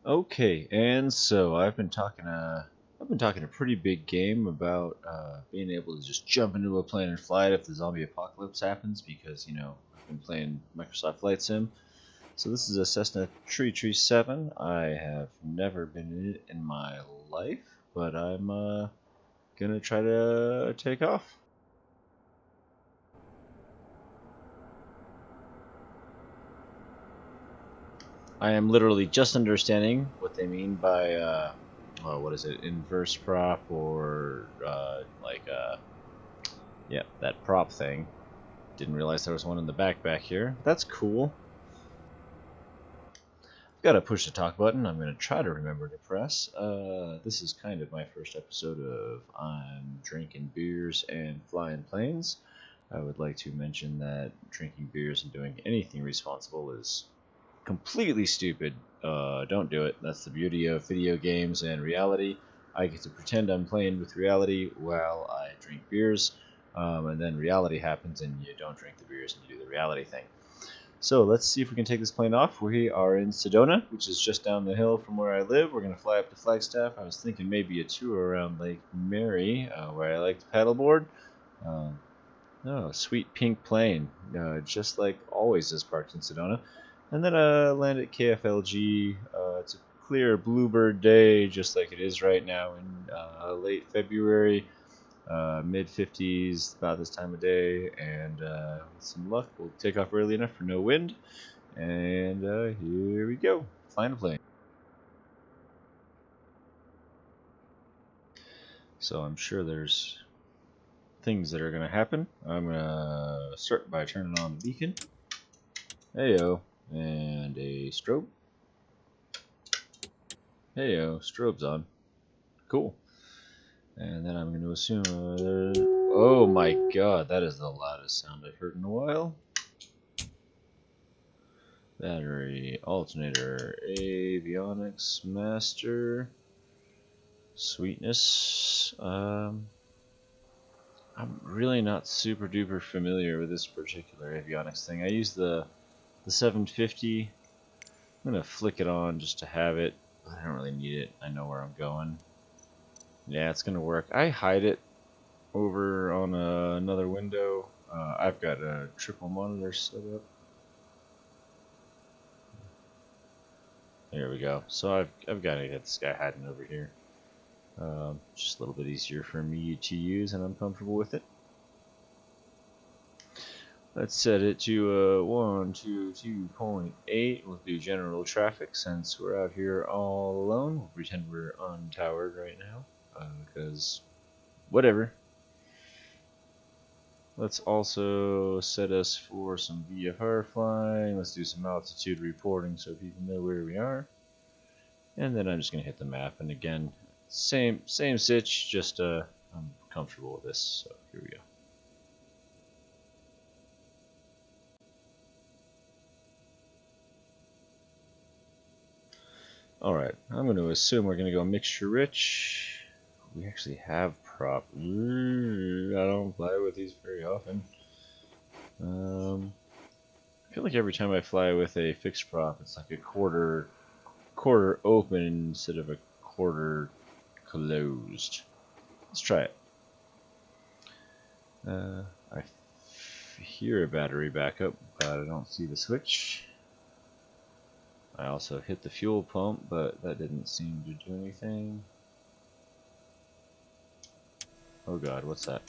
Okay, and so I've been talking a pretty big game about being able to just jump into a plane and fly it if the zombie apocalypse happens because I've been playing Microsoft Flight Sim. So this is a Cessna 337. I have never been in it in my life, but I'm gonna try to take off. I am literally just understanding what they mean by what is it, inverse prop or yeah, that prop thing. Didn't realize there was one in the back here. That's cool. I've got to push the talk button. I'm going to try to remember to press. This is kind of my first episode of I'm drinking beers and flying planes. I would like to mention that drinking beers and doing anything responsible is completely stupid. Don't do it. That's the beauty of video games and reality. I get to pretend I'm playing with reality while I drink beers, and then reality happens and you don't drink the beers and you do the reality thing. So let's see if we can take this plane off. We are in Sedona, which is just down the hill from where I live. We're going to fly up to Flagstaff. I was thinking maybe a tour around Lake Mary, where I like to paddleboard. Oh, sweet pink plane, just like always is parked in Sedona. And then land at KFLG. It's a clear bluebird day, just like it is right now in late February, mid 50s, about this time of day. And with some luck, we'll take off early enough for no wind. And here we go, flying a plane. So I'm sure there's things that are going to happen. I'm going to start by turning on the beacon. Heyo. And a strobe. Heyo, strobe's on. Cool. And then I'm going to assume oh my god, that is the loudest sound I've heard in a while. Battery, alternator, avionics, master, sweetness. I'm really not super duper familiar with this particular avionics thing. I use the 750. I'm going to flick it on just to have it. I don't really need it. I know where I'm going. Yeah, it's going to work. I hide it over on another window. I've got a triple monitor set up. There we go. So I've got to get this guy hiding over here. Just a little bit easier for me to use, and I'm comfortable with it. Let's set it to 122.8. We'll do general traffic since we're out here all alone. We'll pretend we're untowered right now, because whatever. Let's also set us for some VFR flying. Let's do some altitude reporting so people know where we are. And then I'm just going to hit the map. And again, same sitch, just I'm comfortable with this. So here we go. Alright, I'm going to assume we're going to go mixture rich. We actually have prop. I don't fly with these very often. I feel like every time I fly with a fixed prop, it's like a quarter open instead of a quarter closed. Let's try it. I hear a battery backup, but I don't see the switch. I also hit the fuel pump, but that didn't seem to do anything. Oh god, what's that?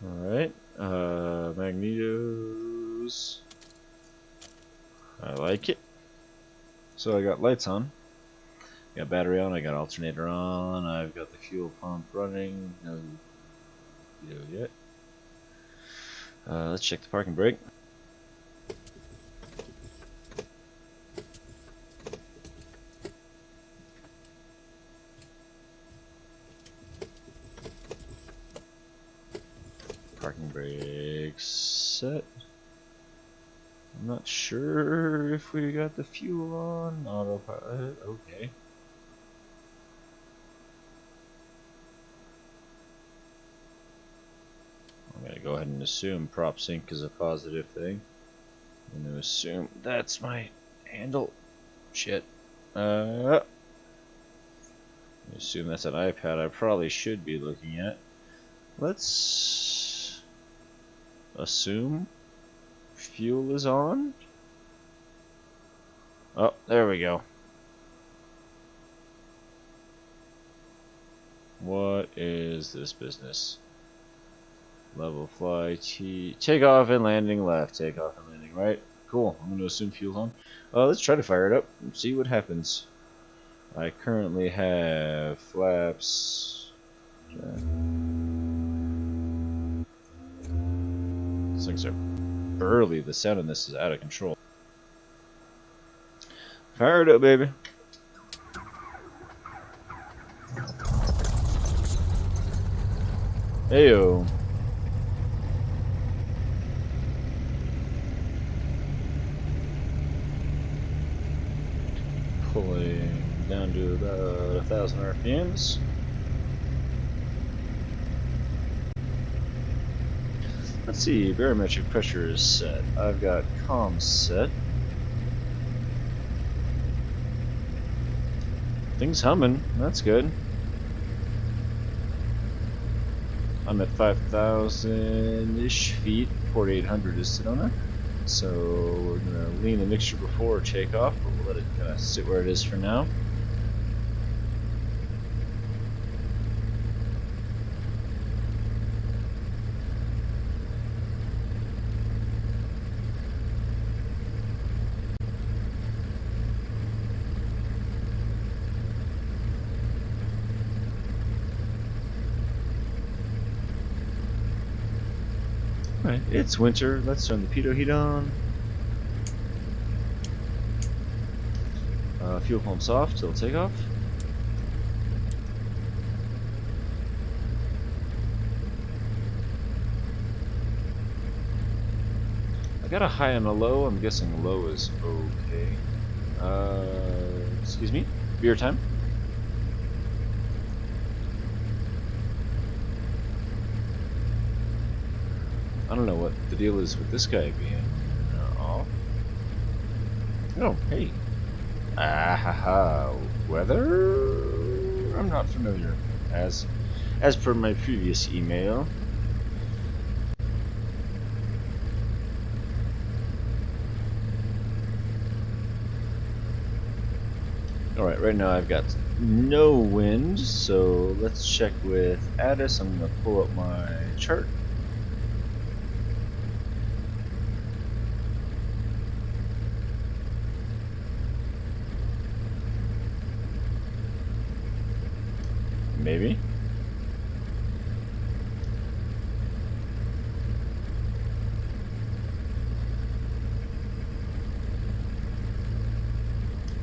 Alright, magnetos. I like it. So I got lights on. Got battery on, I got alternator on, I've got the fuel pump running. No video yet. Let's check the parking brake. Parking brake set. I'm not sure if we got the fuel on. Autopilot, okay. go ahead and assume prop sync is a positive thing. I'm gonna assume that's my handle. Shit. I assume that's an iPad I probably should be looking at. Let's assume fuel is on. Oh, there we go. What is this business? Level fly T. Takeoff and landing left. Takeoff and landing right. Cool. I'm going to assume fuel's on. Let's try to fire it up and see what happens. I currently have flaps. These things are burly. The sound in this is out of control. Fire it up, baby. Heyo. Pulling down to about 1,000 RPMs. Let's see, barometric pressure is set. I've got comms set. Things humming, that's good. I'm at 5,000-ish feet, 4,800 is Sedona. So we're gonna lean the mixture before takeoff, but we'll let it kind of sit where it is for now. Alright, it's winter. Let's turn the pitot heat on. Fuel pumps off till takeoff. I got a high and a low. I'm guessing low is okay. Excuse me? Beer time? I don't know what the deal is with this guy being off. Oh, hey. Weather? I'm not familiar. As per my previous email. Alright, right now I've got no wind, so let's check with Addis. I'm going to pull up my chart. Maybe.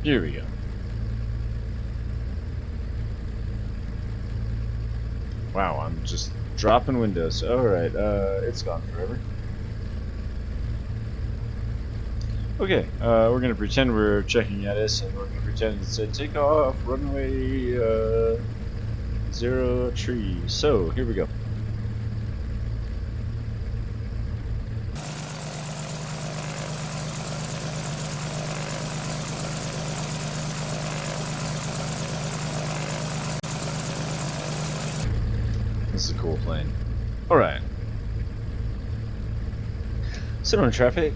Here we go. Wow, I'm just dropping windows. Alright, it's gone forever. Okay, we're gonna pretend we're checking at us, and we're gonna pretend it said take off, runway 0 tree. So, here we go. This is a cool plane. Alright. Sedona traffic,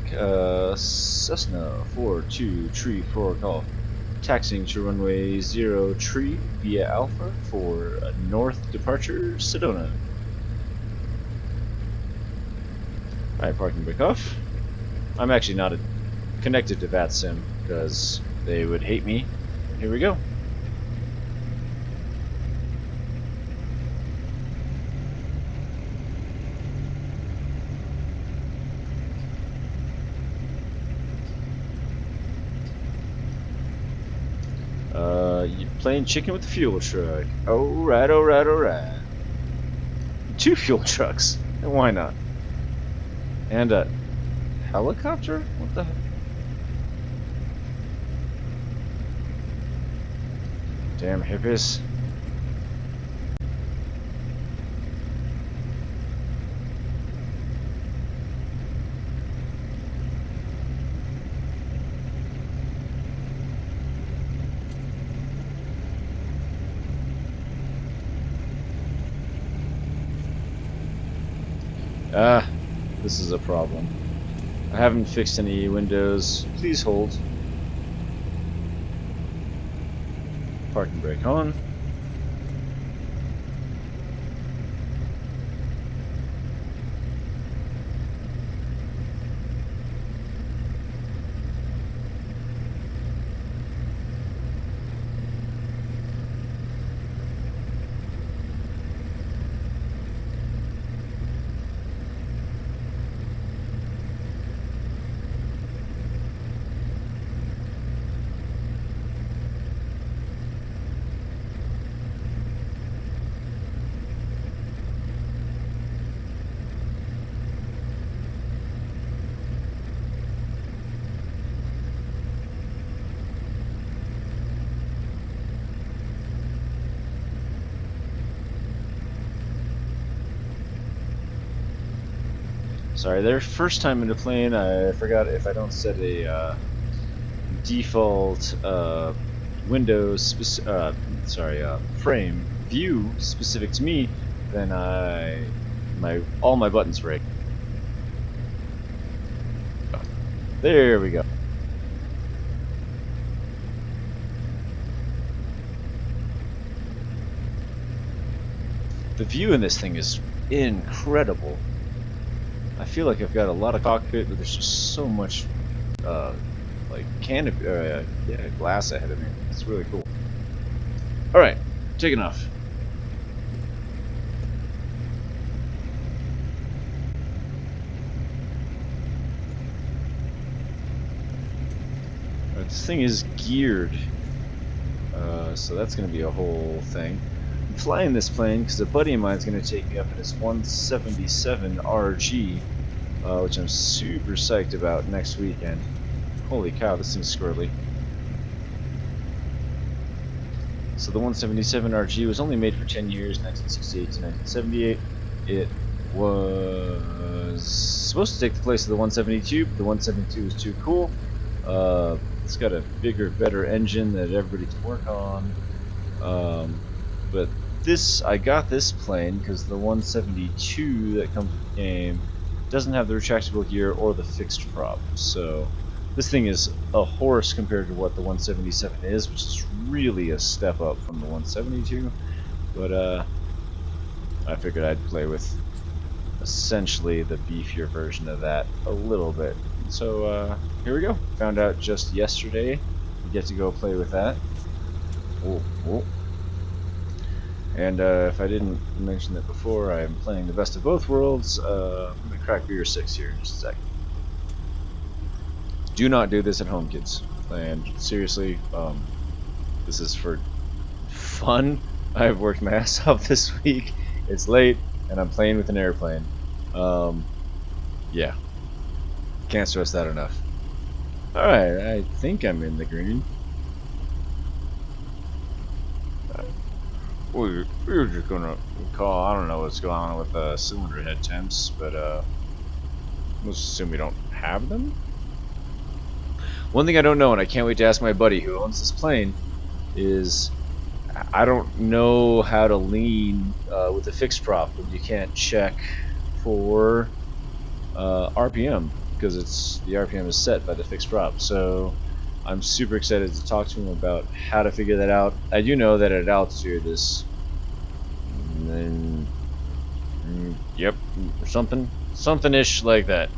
Cessna 42 tree 4 golf. Taxiing to runway 0 tree via Alpha for north departure, Sedona. Alright, parking brake off. I'm actually not connected to VATSIM because they would hate me. Here we go. You're playing chicken with the fuel truck. Alright, alright, alright. 2 fuel trucks. Why not? And a helicopter? What the heck? Damn hippies. Ah, this is a problem. I haven't fixed any windows. Please hold. Parking brake on. Sorry, their first time in the plane, I forgot if I don't set a default Windows frame view specific to me, then all my buttons break. There we go. The view in this thing is incredible. I feel like I've got a lot of cockpit, but there's just so much like canopy, glass ahead of me. It's really cool. All right, taking off. All right, this thing is geared, so that's going to be a whole thing. I'm flying this plane because a buddy of mine is going to take me up in his 177 RG, which I'm super psyched about next weekend. Holy cow, this thing's squirrely. So the 177 RG was only made for 10 years, 1968 to 1978. It was supposed to take the place of the 172, but the 172 was too cool. It's got a bigger, better engine that everybody can work on. But I got this plane because the 172 that comes with the game doesn't have the retractable gear or the fixed prop. So this thing is a horse compared to what the 177 is, which is really a step up from the 172. But I figured I'd play with essentially the beefier version of that a little bit. So here we go. Found out just yesterday we get to go play with that. Oh. And if I didn't mention that before, I'm playing the best of both worlds. I'm going to crack beer 6 here in just a second. Do not do this at home, kids. And seriously, this is for fun. I've worked my ass off this week. It's late, and I'm playing with an airplane. Yeah. Can't stress that enough. Alright, I think I'm in the green. We're just gonna call. I don't know what's going on with cylinder head temps, but let's assume we don't have them. One thing I don't know, and I can't wait to ask my buddy who owns this plane, is I don't know how to lean with a fixed prop when you can't check for RPM, because the RPM is set by the fixed prop. So I'm super excited to talk to him about how to figure that out. I do know that at altitude this, yep, something-ish like that,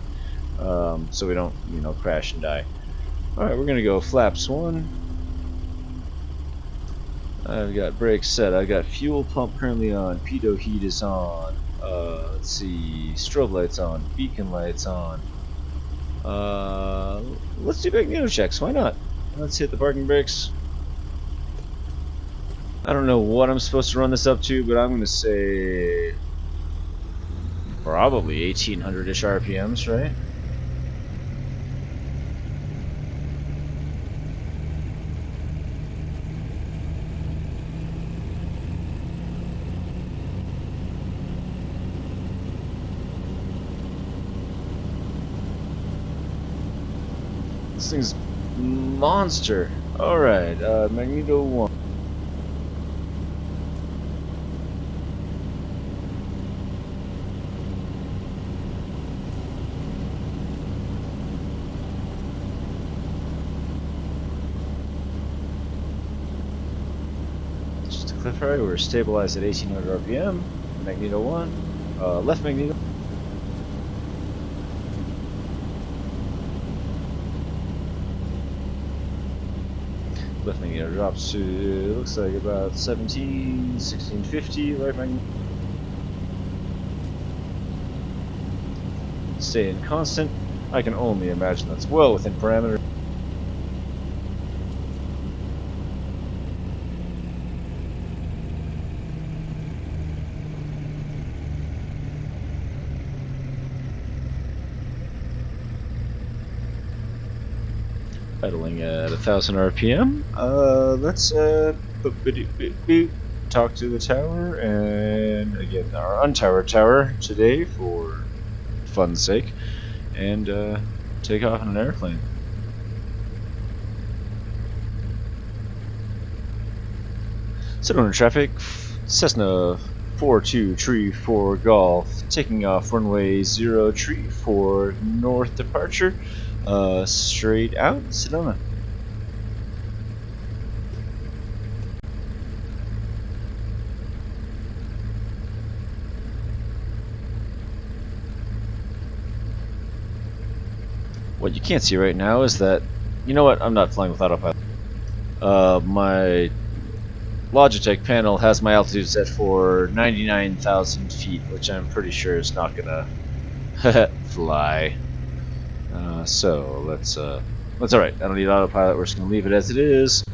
so we don't, crash and die. All right, we're gonna go flaps 1. I've got brakes set. I've got fuel pump currently on. Pitot heat is on. Let's see, strobe lights on. Beacon lights on. Let's do magneto checks. Why not? Let's hit the parking brakes. I don't know what I'm supposed to run this up to, but I'm going to say probably 1800-ish RPMs, right? This thing's monster. Alright, magneto 1. Cliff Ferry, we're stabilized at 1800 RPM. Magneto 1. Left magneto. Left magneto drops to, looks like about 1650. Right magneto. Staying constant. I can only imagine that's well within parameter. Idling at 1000 RPM. Let's talk to the tower, and again our untowered tower today for fun's sake, and take off in an airplane. Sedona traffic, Cessna 4234 Golf, taking off runway 034 north departure, straight out, Sedona. What you can't see right now is that, you know what, I'm not flying with autopilot. My Logitech panel has my altitude set for 99,000 feet, which I'm pretty sure is not gonna fly. So that's alright. I don't need autopilot. We're just gonna leave it as it is.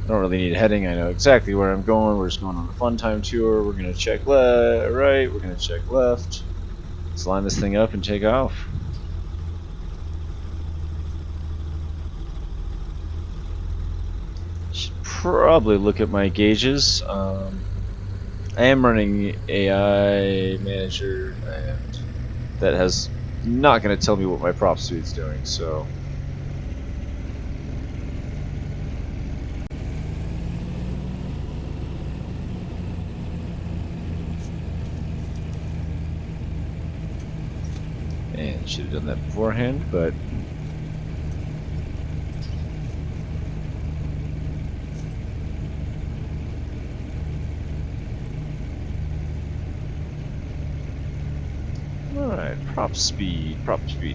I don't really need a heading. I know exactly where I'm going. We're just going on a fun time tour. We're gonna check right. We're gonna check left. Let's line this thing up and take off. Should probably look at my gauges. I am running AI Manager, and that has not going to tell me what my prop suite's doing, so. And should have done that beforehand, but. Alright, prop speed. We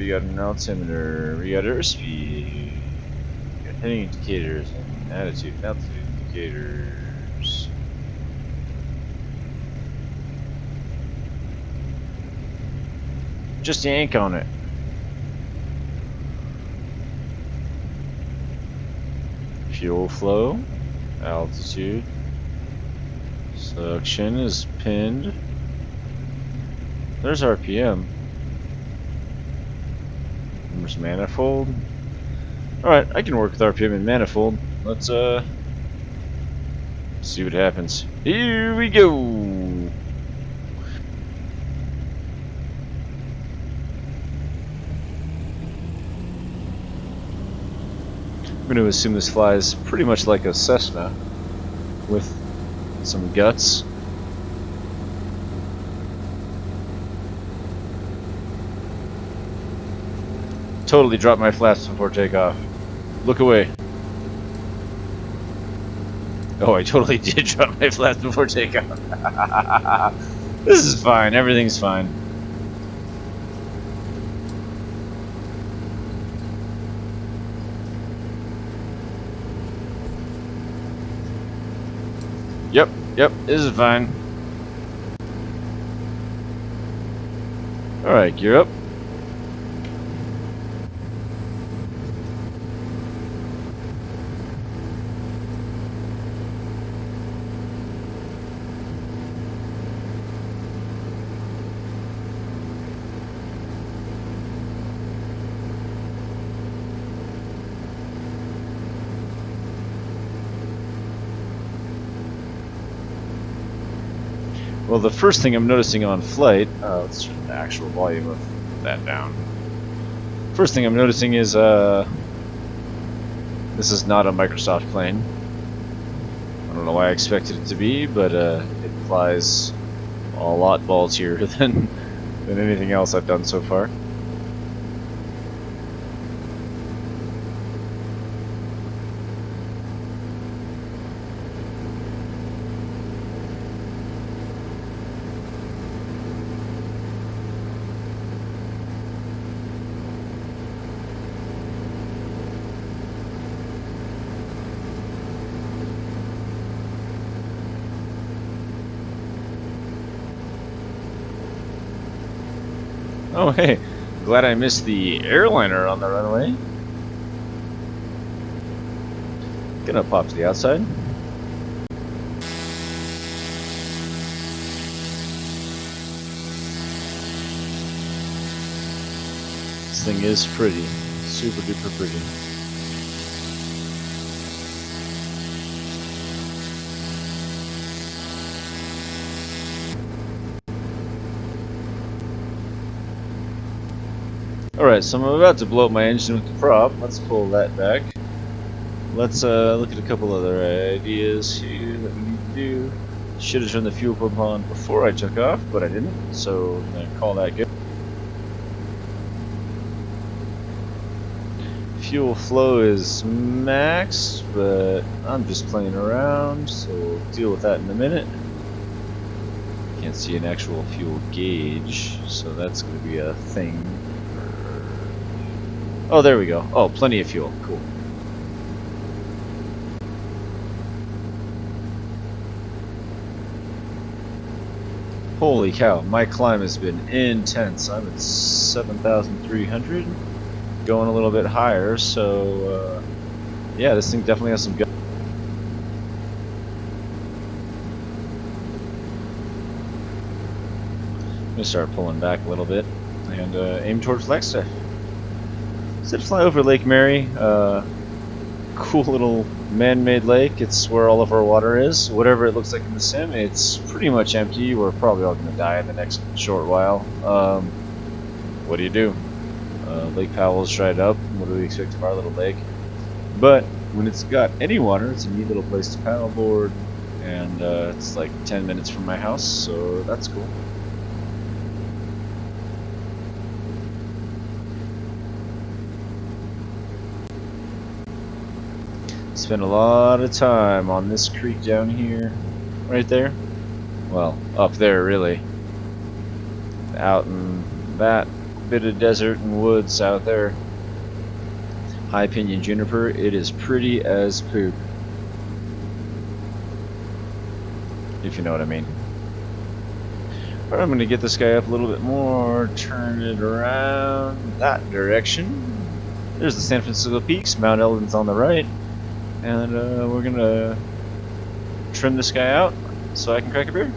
got an altimeter, we got airspeed, we got heading indicators, and altitude indicators. Just yank on it. Fuel flow, altitude, suction is pinned. There's RPM. There's manifold. Alright, I can work with RPM and manifold. Let's see what happens. Here we go! I'm going to assume this flies pretty much like a Cessna with some guts. Totally dropped my flaps before takeoff. Look away. Oh, I totally did drop my flaps before takeoff. This is fine. Everything's fine. Yep, this is fine. Alright, gear up. Well, the first thing I'm noticing on flight, let's turn the actual volume of that down. First thing I'm noticing is this is not a Microsoft plane. I don't know why I expected it to be, but it flies a lot ballsier than anything else I've done so far. Oh, hey. Glad I missed the airliner on the runway. Gonna pop to the outside. This thing is pretty. Super duper pretty. Alright, so I'm about to blow up my engine with the prop. Let's pull that back. Let's look at a couple other ideas here that we need to do. Should have turned the fuel pump on before I took off, but I didn't, so I'm going to call that good. Fuel flow is max, but I'm just playing around, so we'll deal with that in a minute. Can't see an actual fuel gauge, so that's going to be a thing. Oh, there we go. Oh, plenty of fuel. Cool. Holy cow, my climb has been intense. I'm at 7,300, going a little bit higher, so yeah, this thing definitely has some go. I'm gonna start pulling back a little bit and aim towards Flagstaff. Said fly over Lake Mary. Cool little man-made lake. It's where all of our water is. Whatever it looks like in the sim, it's pretty much empty. We're probably all going to die in the next short while. What do you do? Lake Powell's dried up. What do we expect of our little lake? But when it's got any water, it's a neat little place to paddleboard, and it's like 10 minutes from my house, so that's cool. Spent a lot of time on this creek down here, right there. Well, up there really. Out in that bit of desert and woods out there. High Pinion Juniper, it is pretty as poop. If you know what I mean. But I'm going to get this guy up a little bit more, turn it around that direction. There's the San Francisco Peaks, Mount Eldon's on the right. And we're gonna trim this guy out so I can crack a beer.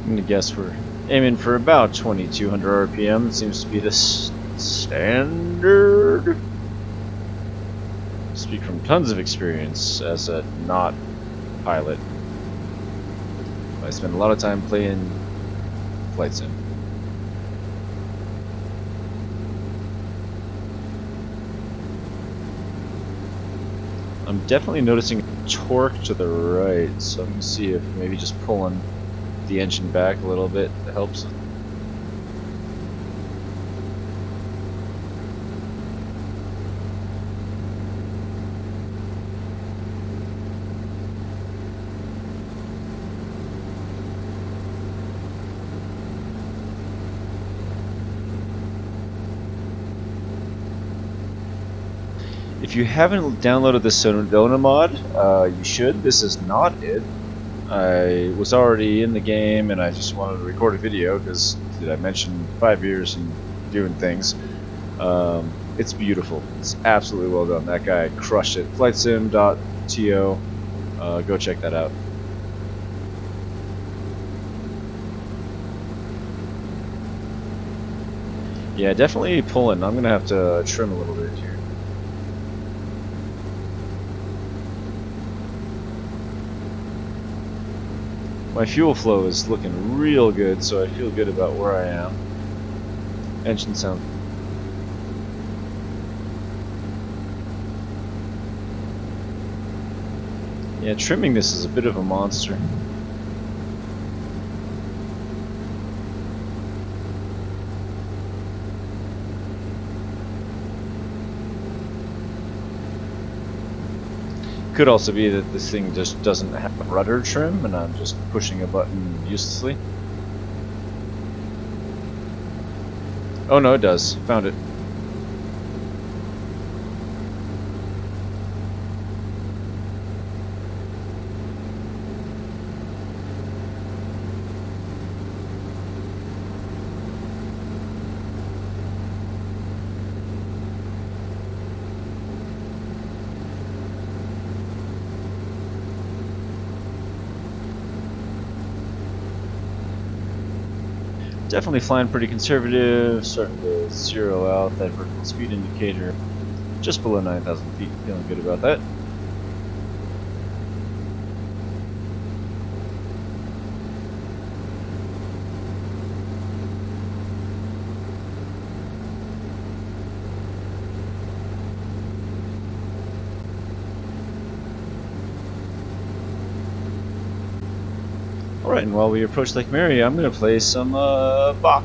I'm gonna guess we're aiming for about 2200 RPM. It seems to be the standard. Speak from tons of experience as a not pilot. I spend a lot of time playing flight sim. I'm definitely noticing torque to the right, so I'm gonna see if maybe just pulling the engine back a little bit helps. If you haven't downloaded the Sedona mod, you should. This is not it. I was already in the game and I just wanted to record a video because, did I mention 5 years and doing things? It's beautiful. It's absolutely well done. That guy crushed it. Flightsim.to. Go check that out. Yeah, definitely pulling. I'm gonna have to trim a little bit here. My fuel flow is looking real good, so I feel good about where I am. Engine sound. Yeah, trimming this is a bit of a monster. Could also be that this thing just doesn't have rudder trim and I'm just pushing a button uselessly. Oh no, it does. Found it. Definitely flying pretty conservative, starting to zero out that vertical speed indicator just below 9,000 feet, feeling good about that. Alright, and while we approach Lake Mary, I'm going to play some Bach.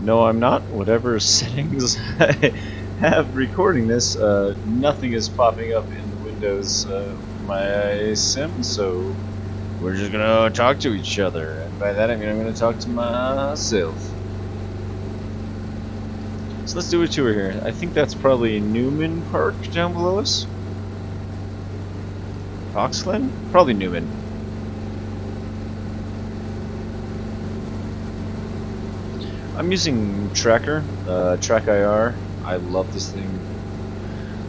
No, I'm not. Whatever settings I have recording this, nothing is popping up in the windows of my sim, so we're just going to talk to each other. And by that I mean I'm going to talk to myself. So let's do a tour here. I think that's probably Newman Park down below us. Foxglen? Probably Newman. I'm using Tracker, Track IR. I love this thing.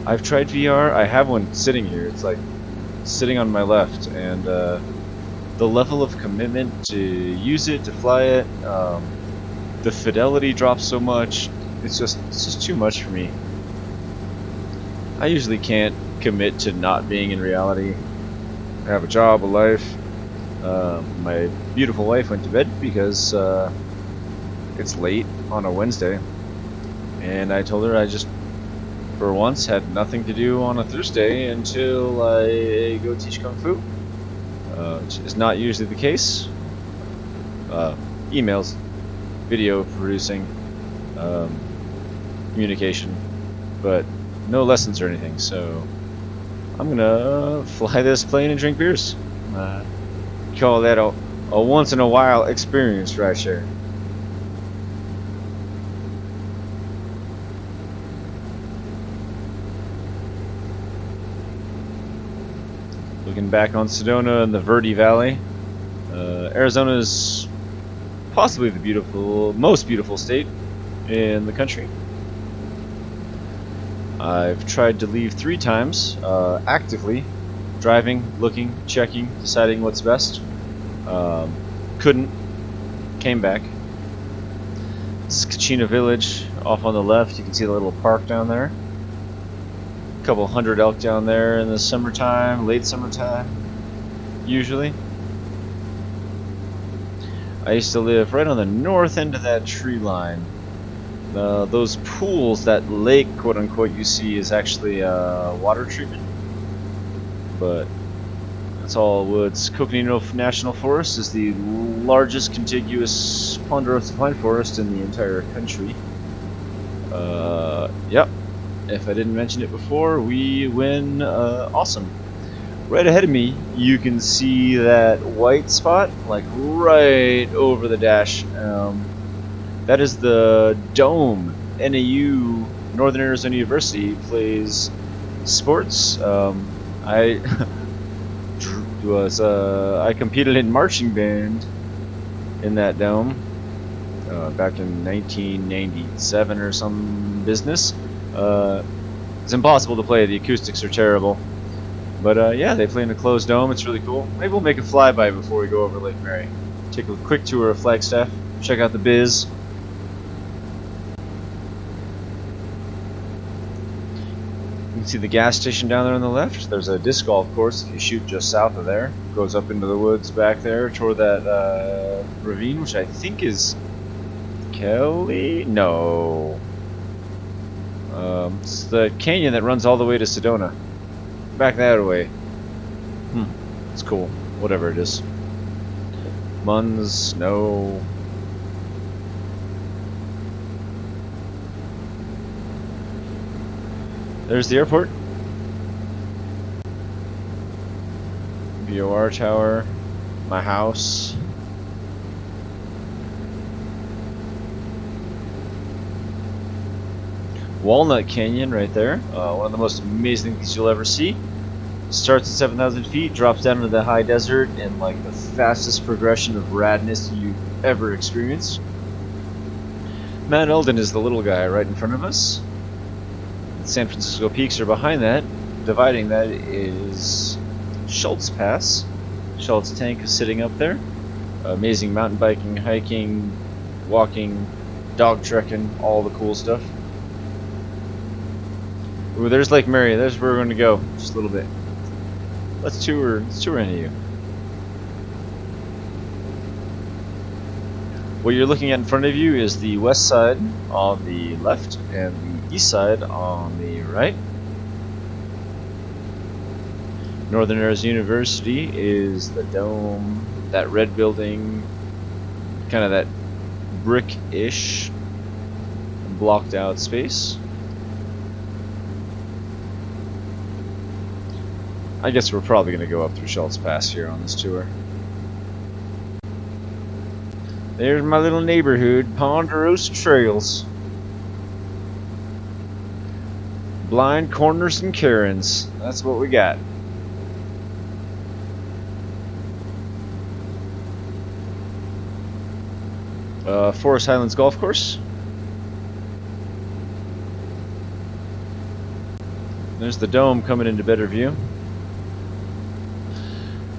I've tried VR. I have one sitting here. It's like sitting on my left, and the level of commitment to use it, to fly it, the fidelity drops so much. It's just too much for me. I usually can't commit to not being in reality. I have a job, a life. My beautiful wife went to bed because it's late on a Wednesday, and I told her I just, for once, had nothing to do on a Thursday until I go teach Kung Fu, which is not usually the case. Emails, video producing, communication, but no lessons or anything, so I'm gonna fly this plane and drink beers. Call that a once in a while experience right there. Looking back on Sedona and the Verde Valley, Arizona is possibly the most beautiful state in the country. I've tried to leave 3 times, actively, driving, looking, checking, deciding what's best. Couldn't, came back. This is Kachina Village, off on the left. You can see the little park down there. A couple hundred elk down there in the summertime, late summertime, usually. I used to live right on the north end of that tree line. Those pools, that lake, quote unquote, you see is actually water treatment, but that's all woods. Coconino National Forest is the largest contiguous ponderosa pine forest in the entire country. Yep. If I didn't mention it before, we win awesome. Right ahead of me, you can see that white spot, like right over the dash. That is the dome. NAU, Northern Arizona University, plays sports. I I competed in marching band in that dome back in 1997 or some business. It's impossible to play. The acoustics are terrible. But yeah, they play in a closed dome. It's really cool. Maybe we'll make a flyby before we go over Lake Mary. Take a quick tour of Flagstaff. Check out the biz. You can see the gas station down there on the left. There's a disc golf course if you shoot just south of there. Goes up into the woods back there toward that ravine, which I think is Kelly? No. It's the canyon that runs all the way to Sedona. Back that way. It's cool. Whatever it is. Muns, no. There's the airport. BOR tower. My house. Walnut Canyon right there. One of the most amazing things you'll ever see. Starts at 7,000 feet, drops down into the high desert, and like the fastest progression of radness you've ever experienced. Mount Eldon is the little guy right in front of us. The San Francisco Peaks are behind that. Dividing that is Schultz Pass. Schultz Tank is sitting up there. Amazing mountain biking, hiking, walking, dog trekking, all the cool stuff. Ooh, there's Lake Mary. There's where we're going to go. Just a little bit. Let's tour into you. What you're looking at in front of you is the west side on the left and the east side on the right. Northern Arizona University is the dome, that red building, kind of that brick-ish blocked out space. I guess we're probably going to go up through Schultz Pass here on this tour. There's my little neighborhood, Ponderosa Trails. Blind Corners and Karens. That's what we got. Forest Highlands Golf Course. There's the dome coming into better view.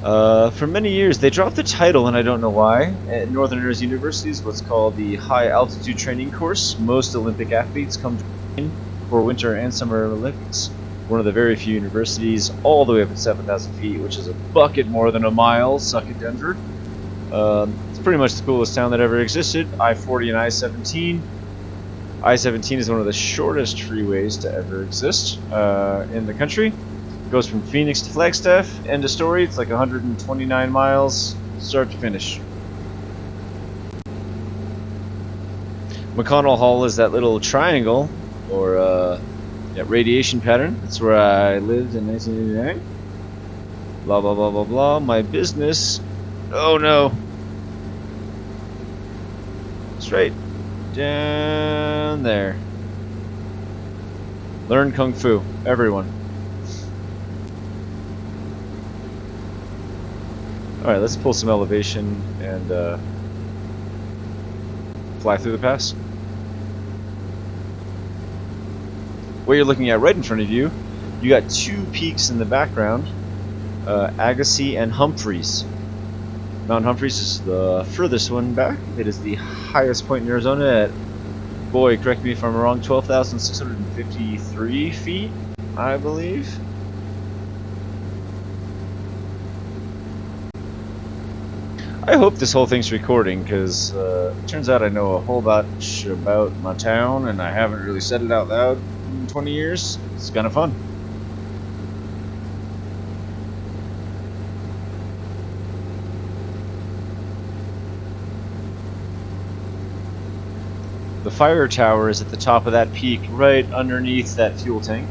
For many years, they dropped the title, and I don't know why. At Northern Arizona University is what's called the High Altitude Training Course. Most Olympic athletes come to train for Winter and Summer Olympics. One of the very few universities all the way up at 7,000 feet, which is a bucket more than a mile. Suck it, Denver. It's pretty much the coolest town that ever existed. I-40 and I-17. I-17 is one of the shortest freeways to ever exist in the country. Goes from Phoenix to Flagstaff. End of story. It's like 129 miles, start to finish. McConnell Hall is that little triangle, or radiation pattern. That's where I lived in 1989. Blah, blah, blah, blah, blah. My business. Oh, no. Straight down there. Learn Kung Fu. Everyone. Alright, let's pull some elevation and fly through the pass. What you're looking at right in front of you, you got two peaks in the background, Agassiz and Humphreys. Mount Humphreys is the furthest one back. It is the highest point in Arizona at, boy, correct me if I'm wrong, 12,653 feet, I believe. I hope this whole thing's recording, because it turns out I know a whole bunch about my town, and I haven't really said it out loud in 20 years. It's kind of fun. The fire tower is at the top of that peak, right underneath that fuel tank.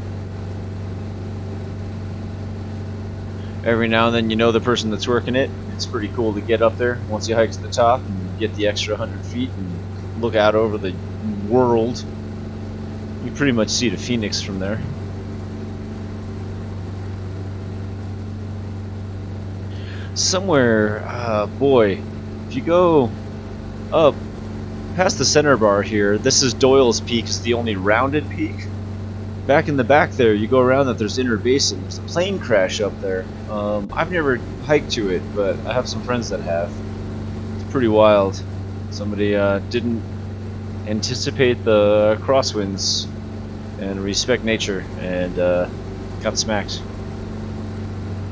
Every now and then you know the person that's working it. It's pretty cool to get up there once you hike to the top and get the extra 100 feet and look out over the world. You pretty much see the Phoenix from there. Somewhere, boy, if you go up past the center bar here, this is Doyle's Peak. It's the only rounded peak. Back in the back there, you go around that, there's Inner Basin. There's a plane crash up there. I've never hiked to it, but I have some friends that have. It's pretty wild. Somebody didn't anticipate the crosswinds and respect nature, and got smacked.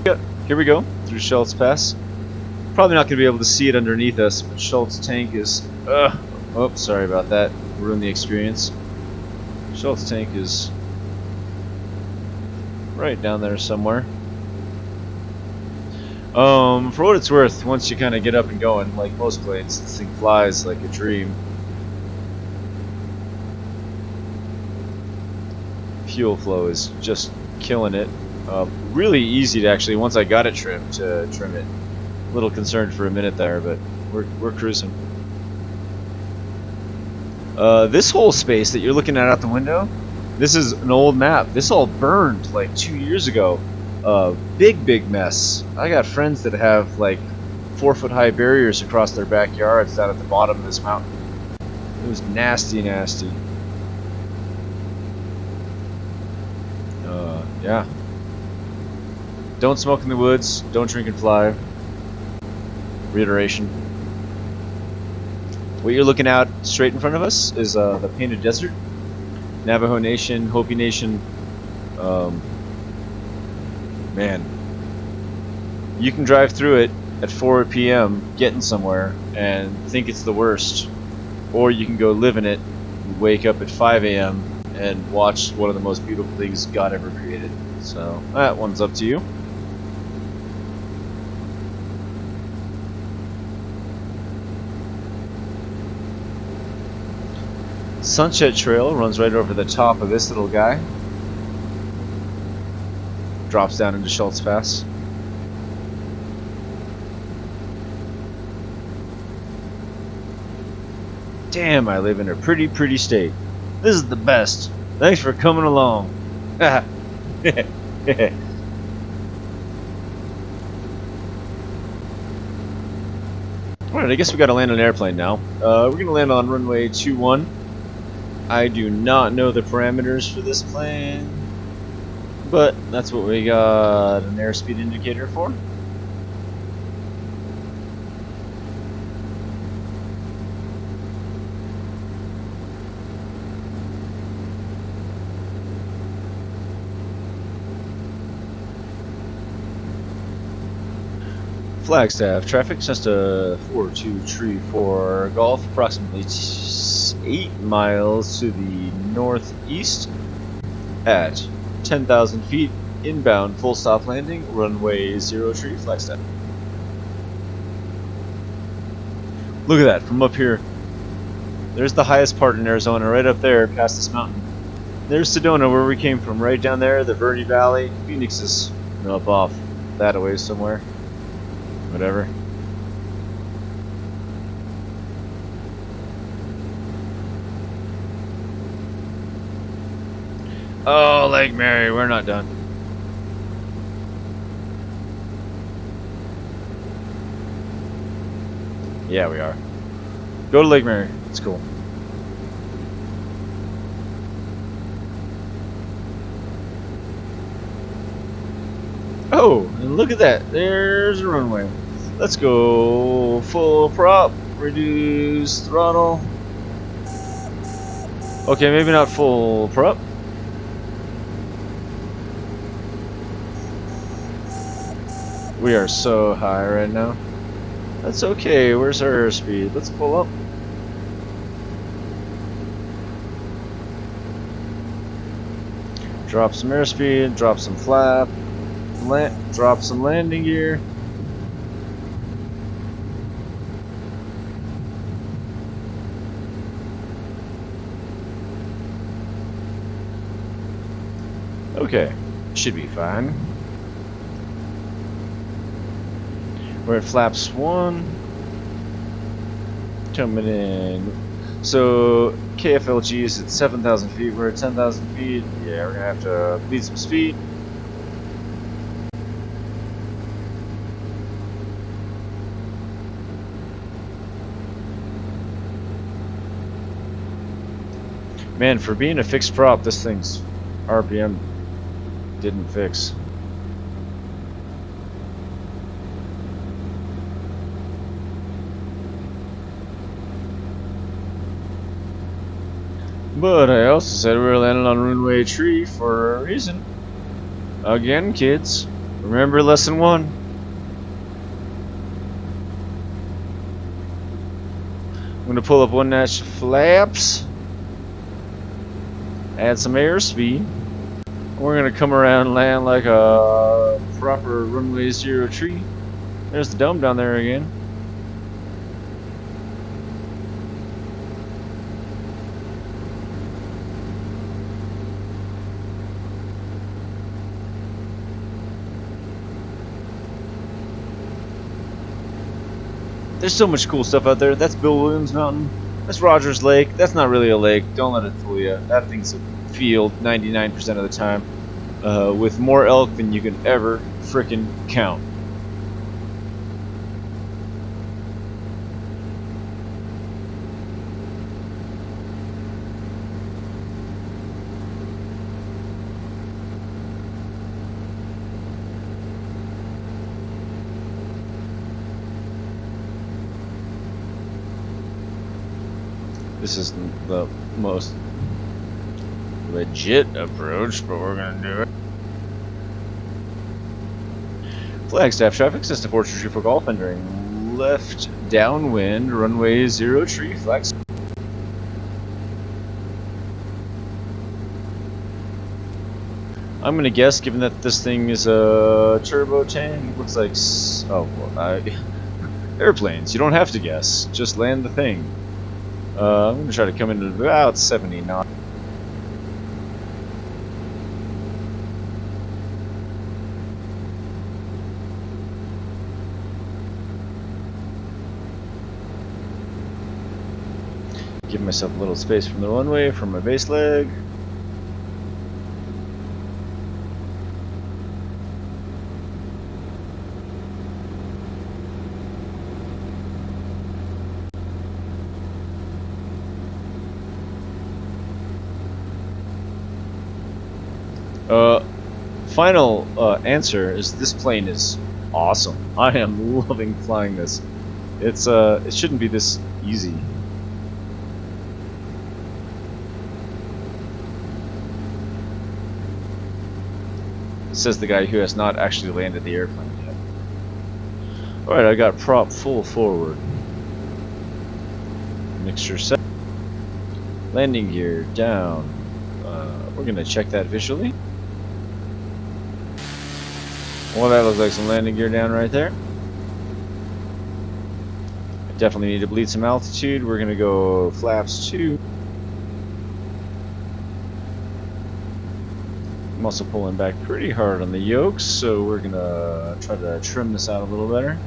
Yep, here we go, through Schultz Pass. Probably not going to be able to see it underneath us, but Schultz Tank is... oh, sorry about that. Ruined the experience. Schultz Tank is... right down there somewhere. For what it's worth, once you kind of get up and going, like most planes, this thing flies like a dream. If fuel flow is just killing it. Really easy to actually, once I got it trimmed, to trim it. A little concerned for a minute there, but we're cruising. This whole space that you're looking at out the window, this is an old map. This all burned like 2 years ago. Big mess. I got friends that have like 4-foot high barriers across their backyards down at the bottom of this mountain. It was nasty. Yeah. Don't smoke in the woods. Don't drink and fly. Reiteration. What you're looking at straight in front of us is the Painted Desert. Navajo Nation, Hopi Nation. Man. You can drive through it at 4 p.m. getting somewhere and think it's the worst. Or you can go live in it and wake up at 5 a.m. and watch one of the most beautiful things God ever created. So, that one's up to you. Sunset Trail runs right over the top of this little guy. Drops down into Schultz Pass. Damn, I live in a pretty state. This is the best. Thanks for coming along. Alright, I guess we gotta land an airplane now. We're gonna land on runway 21. I do not know the parameters for this plane, but that's what we got an airspeed indicator for. Flagstaff, traffic Cessna 4234 Golf, approximately 8 miles to the northeast at 10,000 feet, inbound, full stop landing, runway 03, Flagstaff. Look at that, from up here. There's the highest part in Arizona, right up there, past this mountain. There's Sedona, where we came from, right down there, the Verde Valley. Phoenix is up off that away somewhere. Whatever. Oh, Lake Mary, we're not done. Yeah, we are. Go to Lake Mary. It's cool. Oh, and look at that. There's a runway. Let's go full prop, reduce throttle. Okay, maybe not full prop. We are so high right now. That's okay. Where's our airspeed? Let's pull up. Drop some airspeed, drop some flap. Drop some landing gear. Okay, should be fine. We're at flaps 1. Coming in. So KFLG is at 7,000 feet. We're at 10,000 feet. Yeah, we're gonna have to bleed some speed. Man, for being a fixed prop, this thing's RPM didn't fix. But I also said we were landing on runway 3 for a reason. Again, kids, remember lesson 1. I'm gonna pull up 1 notch flaps. Add some airspeed. We're gonna come around and land like a proper runway 03. There's the dome down there again. There's so much cool stuff out there. That's Bill Williams Mountain. That's Rogers Lake. That's not really a lake. Don't let it fool you. That thing's a field 99% of the time, with more elk than you can ever frickin' count. This isn't the most legit approach, but we're gonna do it. Flagstaff traffic, Cessna 423 for golf, entering left downwind, runway 0 tree, Flagstaff. I'm gonna guess, given that this thing is a turbo tank, looks like airplanes. You don't have to guess, just land the thing. I'm going to try to come in at about 70 knots. Give myself a little space from the runway for my base leg. Final answer is this plane is awesome. I am loving flying this. It's it shouldn't be this easy. Says the guy who has not actually landed the airplane yet. Alright, I got prop full forward. Mixture set. Landing gear down. We're gonna check that visually. Well, that looks like some landing gear down right there. I definitely need to bleed some altitude. We're gonna go flaps 2. I'm also pulling back pretty hard on the yokes, so we're gonna try to trim this out a little better.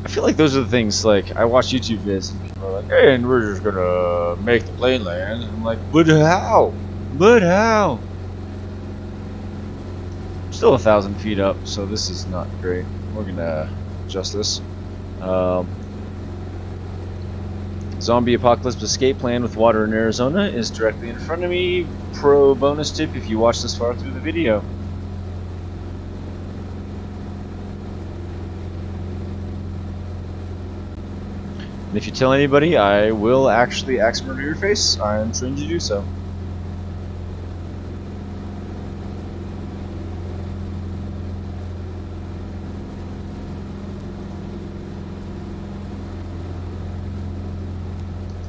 I feel like those are the things, like, I watch YouTube vids and people are like, hey, and we're just gonna make the plane land. And I'm like, but how? But how? I'm still 1,000 feet up, so this is not great. We're gonna adjust this. Zombie apocalypse escape plan with water in Arizona is directly in front of me. Pro bonus tip if you watch this far through the video. And if you tell anybody, I will actually axe murder your face. I am trained to do so.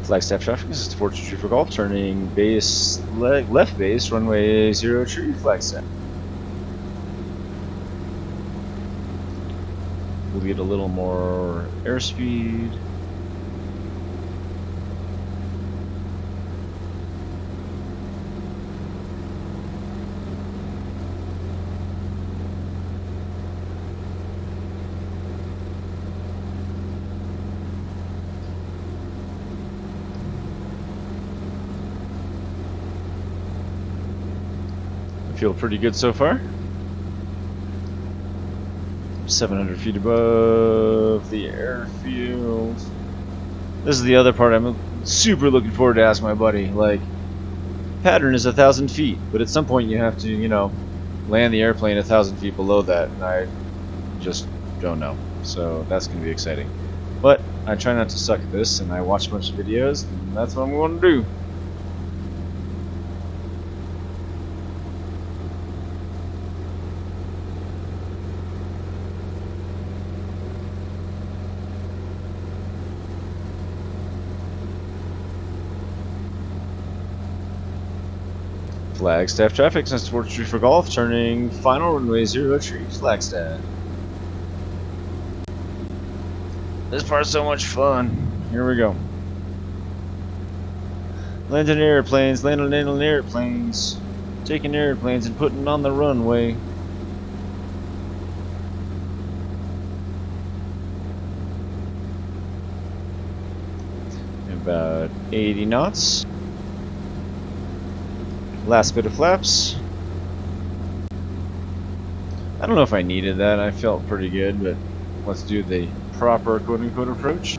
Flagstaff traffic, this is 423 for golf, turning base left base, runway 0 tree, Flagstaff. We'll get a little more airspeed. Feel pretty good so far. 700 feet above the airfield. This is the other part I'm super looking forward to ask my buddy. Like, pattern is 1,000 feet, but at some point you have to, you know, land the airplane 1,000 feet below that, and I just don't know. So that's going to be exciting. But I try not to suck at this, and I watch a bunch of videos, and that's what I'm going to do. Flagstaff traffic, since 4th Street for golf, turning final runway 0 tree, Flagstaff. This part's so much fun. Here we go. Landing airplanes, landing airplanes. Taking airplanes and putting on the runway. 80 knots. Last bit of flaps. I don't know if I needed that. I felt pretty good, but let's do the proper quote-unquote approach.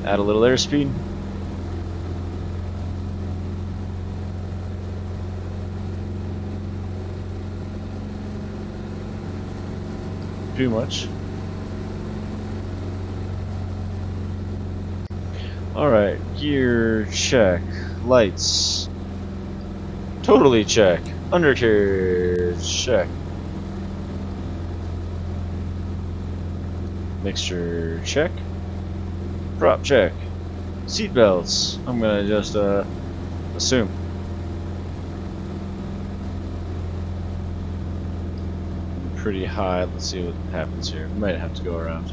Add a little airspeed. Too much. Alright, gear check. Lights. Totally check. Undercarriage check. Mixture check. Prop check. Seatbelts. I'm gonna just assume. Pretty high. Let's see what happens here. Might have to go around.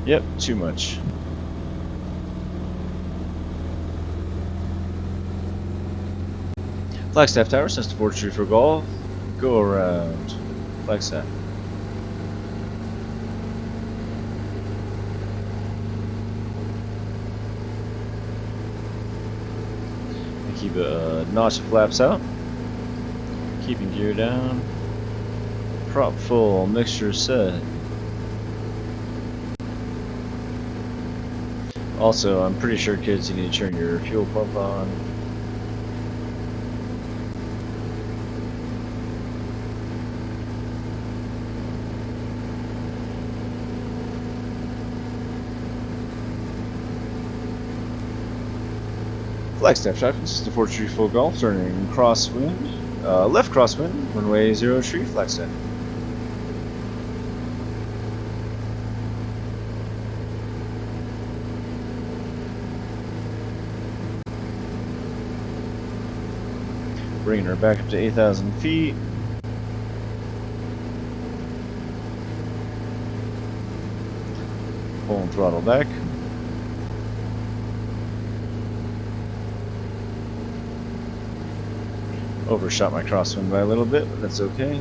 Yep, too much. Flagstaff Tower, Cessna 43 for golf. Go around. Flagstaff. Keep a notch of flaps out. Keeping gear down. Prop full, mixture set. Also, I'm pretty sure, kids, you need to turn your fuel pump on. Flagstaff traffic, this is the 43 full golf, turning crosswind, left crosswind, runway 03, Flagstaff. Bringing her back up to 8,000 feet. Pulling throttle back. Overshot my crosswind by a little bit, but that's okay.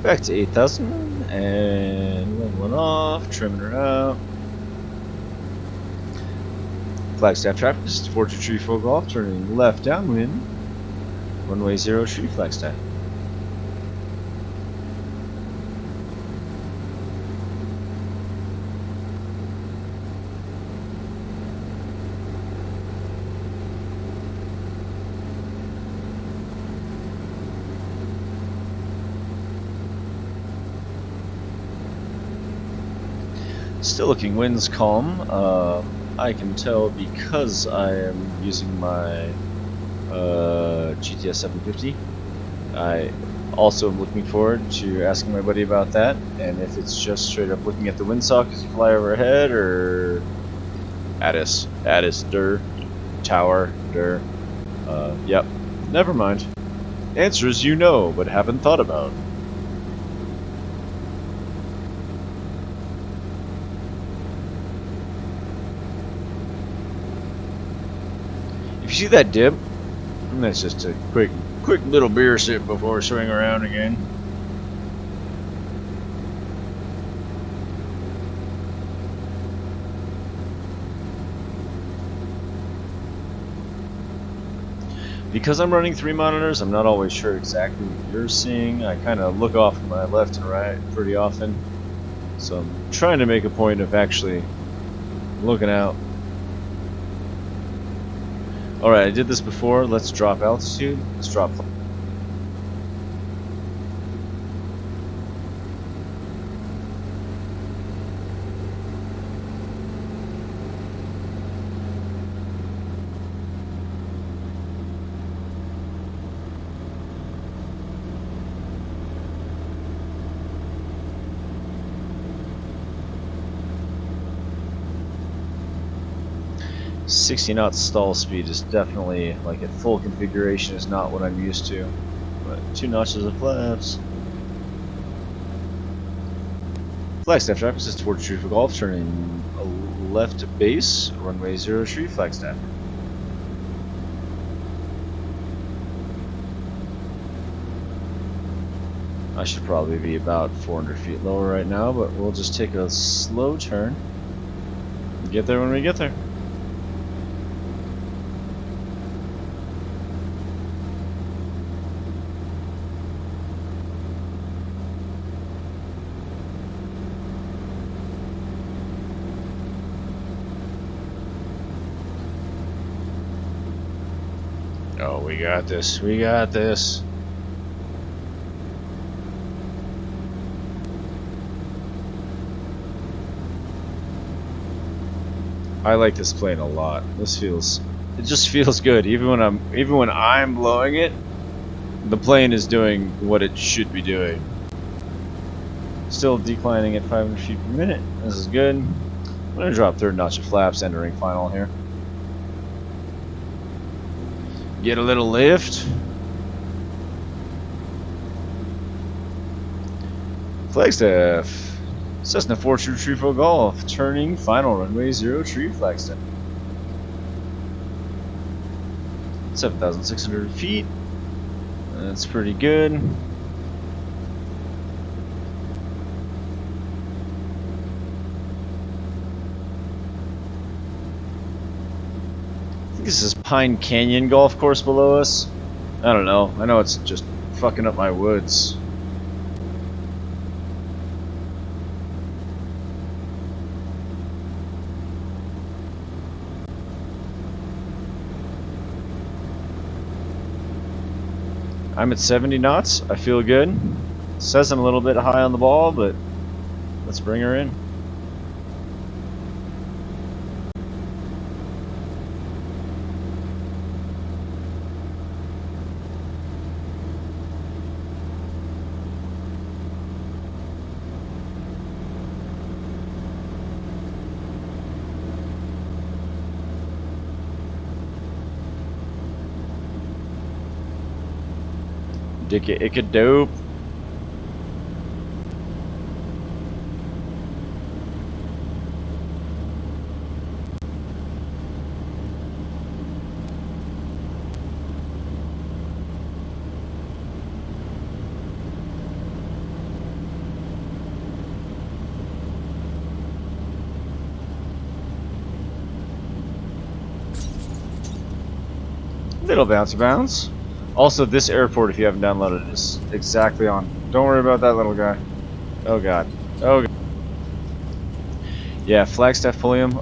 Back to 8,000, and one off, trimming her out. Flagstaff traffic, this is 43 full golf, turning left downwind, runway 03, Flagstaff. Still looking winds calm. I can tell because I am using my GTS 750. I also am looking forward to asking my buddy about that, and if it's just straight up looking at the windsock as you fly overhead, or Addis, Tower, yep, never mind. Answers you know, but haven't thought about. You see that dip? And that's just a quick little beer sip before we swing around again. Because I'm running 3 monitors, I'm not always sure exactly what you're seeing. I kind of look off to my left and right pretty often. So I'm trying to make a point of actually looking out. Alright, I did this before. Let's drop altitude. Let's drop. 60 knots stall speed is definitely, like at full configuration, is not what I'm used to. But 2 notches of flaps. Flagstaff traffic is towards Tree for Golf, turning left to base, runway 03, Flagstaff. I should probably be about 400 feet lower right now, but we'll just take a slow turn. Get there when we get there. Oh, we got this. We got this. I like this plane a lot. It just feels good. Even when I'm blowing it, the plane is doing what it should be doing. Still declining at 500 feet per minute. This is good. I'm gonna drop third notch of flaps, entering final here. Get a little lift. Flagstaff. Cessna 4 Tree for Golf, turning final runway 03, Flagstaff. 7,600 feet. That's pretty good. I think this is Pine Canyon Golf Course below us. I don't know. I know it's just fucking up my woods. I'm at 70 knots. I feel good. Says I'm a little bit high on the ball, but let's bring her in. Dicka dope. Little bouncy bounce. Also, this airport, if you haven't downloaded it, is exactly on. Don't worry about that little guy. Oh god. Oh god. Yeah, Flagstaff Pulliam.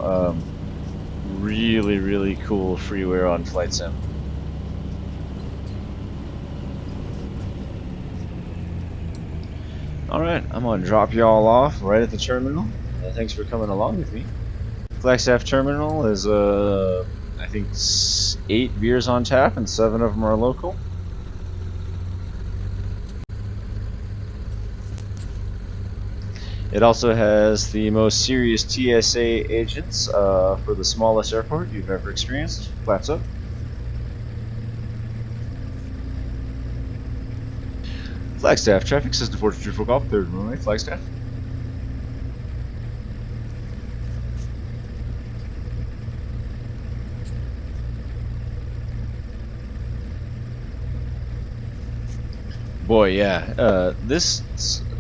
Really, really cool freeware on Flight Sim. Alright, I'm gonna drop y'all off right at the terminal. Thanks for coming along with me. Flagstaff Terminal is I think 8 beers on tap and 7 of them are local. It also has the most serious TSA agents for the smallest airport you've ever experienced. Flaps up. Flagstaff traffic, Cessna 4 Tree for Golf, 3rd runway, Flagstaff. Boy, yeah. This,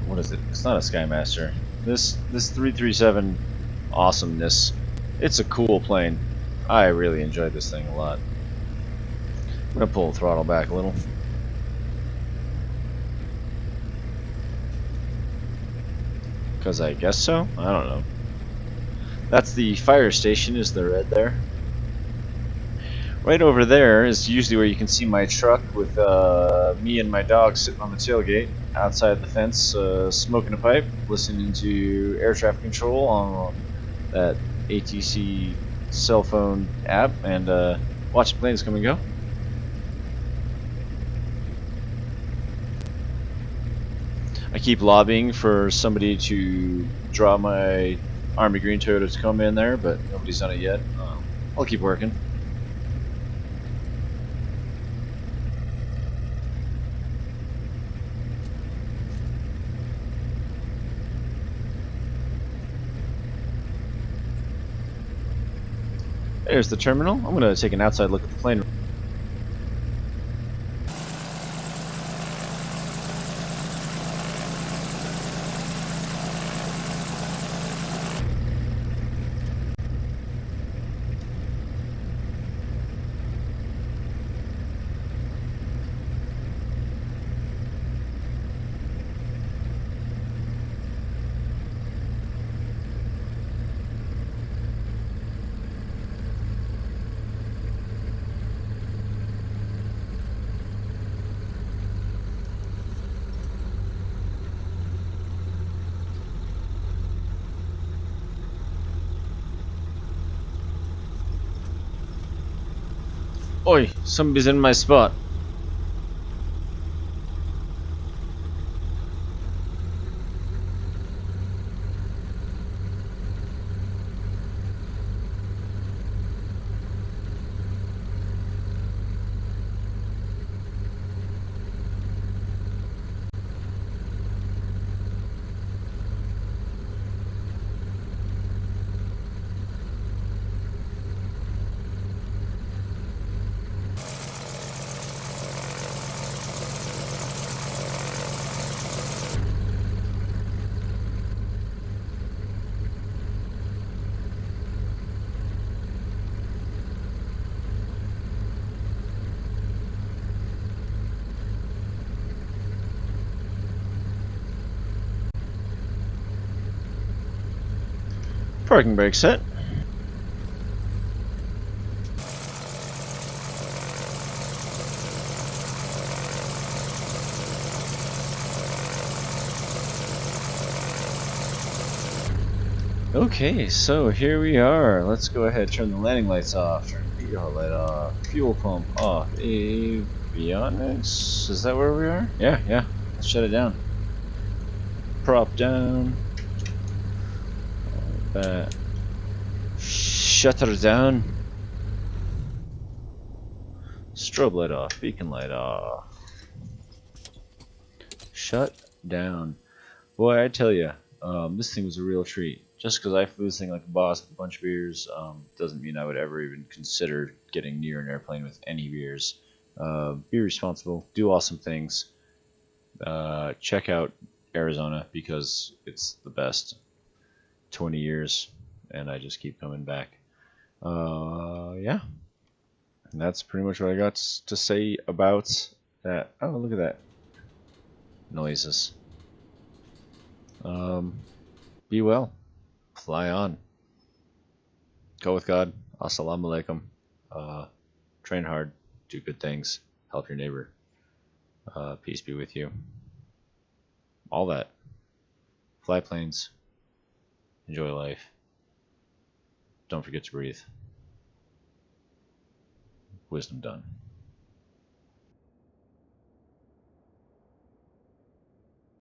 what is it? It's not a Skymaster. This 337 awesomeness. It's a cool plane. I really enjoyed this thing a lot. I'm gonna pull the throttle back a little. Because I guess so? I don't know. That's the fire station, is the red there. Right over there is usually where you can see my truck with me and my dog sitting on the tailgate outside the fence, smoking a pipe, listening to air traffic control on that ATC cell phone app, and watching planes come and go. I keep lobbying for somebody to draw my Army Green Toyota Tacoma in there, but nobody's done it yet. I'll keep working. There's the terminal. I'm going to take an outside look at the plane. Oi, somebody's in my spot. Parking brake set. Okay, so here we are. Let's go ahead, turn the landing lights off, turn the vehicle light off, fuel pump off, avionics. Is that where we are? Yeah. Let's shut it down. Prop down. Shutter down. Strobe light off, beacon light off. Shut down. Boy, I tell you, this thing was a real treat. Just because I flew this thing like a boss with a bunch of beers doesn't mean I would ever even consider getting near an airplane with any beers. Be responsible, do awesome things. Check out Arizona because it's the best. 20 years, and I just keep coming back. Yeah. And that's pretty much what I got to say about that. Oh, look at that. Noises. Be well. Fly on. Go with God. Assalamu alaikum. Train hard. Do good things. Help your neighbor. Peace be with you. All that. Fly planes. Enjoy life. Don't forget to breathe. Wisdom done.